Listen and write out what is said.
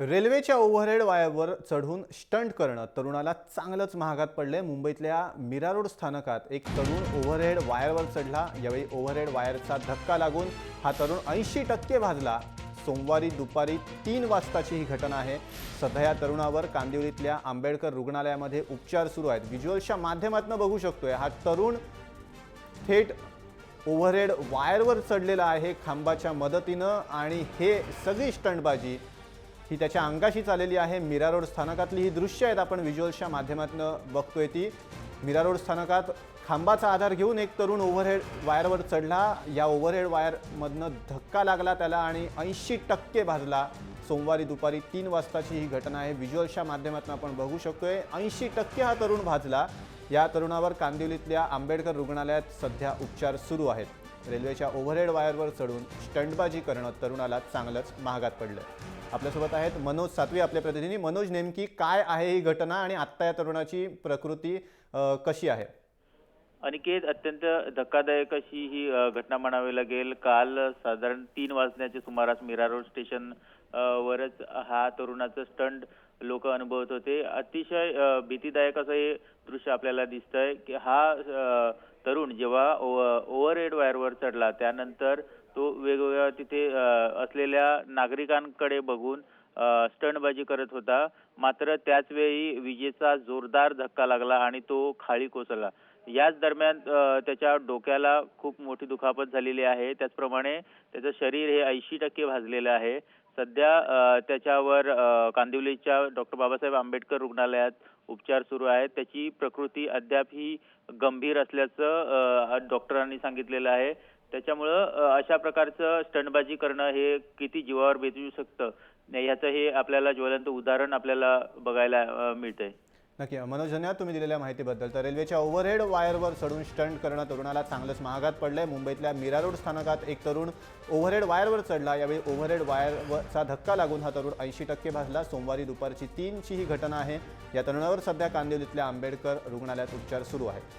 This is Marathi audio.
रेल्वेच्या ओव्हरहेड वायरवर चढून स्टंट करणं तरुणाला चांगलंच महागात पडले। मुंबईतल्या मीरा रोड स्थानकात एक तरुण ओव्हरहेड वायरवर चढला। यावेळी ओव्हरहेड वायरचा धक्का लागून हा तरुण 80% भाजला। सोमवारी दुपारी 3 वाजताची ही घटना आहे। सध्या या तरुणावर कांदिवलीतल्या आंबेडकर रुग्णालयामध्ये उपचार सुरू आहेत। व्हिज्युअल्सच्या माध्यमातून बघू शकतोय हा तरुण थेट ओव्हरहेड वायरवर चढलेला आहे खांबाच्या मदतीनं आणि हे सगळी स्टंटबाजी ही त्याच्या अंगाशी चाललेली आहे। मीरा रोड स्थानकातली ही दृश्य आहेत आपण व्हिज्युअल्सच्या माध्यमातून बघतोय ती। मीरा रोड स्थानकात खांबाचा आधार घेऊन एक तरुण ओव्हरहेड वायरवर चढला। या ओव्हरहेड वायरमधनं धक्का लागला त्याला आणि 80% भाजला। सोमवारी दुपारी 3 वाजताची ही घटना आहे। व्हिज्युअल्सच्या माध्यमातून आपण बघू शकतोय 80% हा तरुण भाजला। या तरुणावर कांदिवलीतल्या आंबेडकर रुग्णालयात सध्या उपचार सुरू आहेत। रेल्वेच्या ओव्हरहेड वायरवर चढून स्टंटबाजी करणं तरुणाला चांगलंच महागात पडलं। आपल्यासोबत आहेत मनोज सातवी आपले प्रतिनिधी। मनोज, नेमकी काय आहे ही घटना आणि आत्ता या तरुणाची प्रकृती कशी आहे? अनिकेत, अत्यंत धक्कादायक अशी ही घटना म्हणावी लागेल। काल साधारण 3 वाजण्याच्या सुमारास मीरा रोड स्टेशन वरच हा तरुणाचं स्टंट लोक अनुभवत होते। अतिशय भीतीदायक असं हे दृश्य आपल्याला दिसतंय की हा तरुण जेव्हा ओव्हरहेड वायरवर चढला त्यानंतर तो वेगवेगळ्या तिथे असलेल्या नागरिकांकडे बघून स्टंटबाजी करत होता। मात्र त्याच वेळी विजेचा जोरदार धक्का लागला आणि तो खाली कोसळला। याच दरम्यान त्याच्या डोक्याला खूप मोठी दुखापत झालेली आहे। त्याचप्रमाणे त्याचं शरीर हे 80% भाजलेलं आहे। सध्या त्याच्यावर कांदिवलीच्या डॉक्टर बाबासाहेब आंबेडकर रुग्णालयात उपचार सुरू आहेत। त्याची प्रकृती अद्यापही गंभीर असल्याचं डॉक्टरांनी सांगितलेलं आहे। त्याच्यामुळं अशा प्रकारचं स्टंटबाजी करणं हे किती जीवावर बेतू शकतं याचं हे आपल्याला ज्वलंत उदाहरण आपल्याला बघायला मिळतंय। नक्की मनोज, धन्यवाद तुम्ही दिलेल्या माहितीबद्दल। तर रेल्वेच्या ओव्हरहेड वायरवर चढून स्टंट करणं तरुणाला चांगलंच महागात पडलंय। मुंबईतल्या मीरा रोड स्थानकात एक तरुण ओव्हरहेड वायरवर चढला। यावेळी ओव्हरहेड वायरचा धक्का लागून हा तरुण 80% भाजला। सोमवारी दुपारची 3ची ही घटना आहे। या तरुणावर सध्या कांदिवलीतल्या आंबेडकर रुग्णालयात उपचार सुरू आहेत।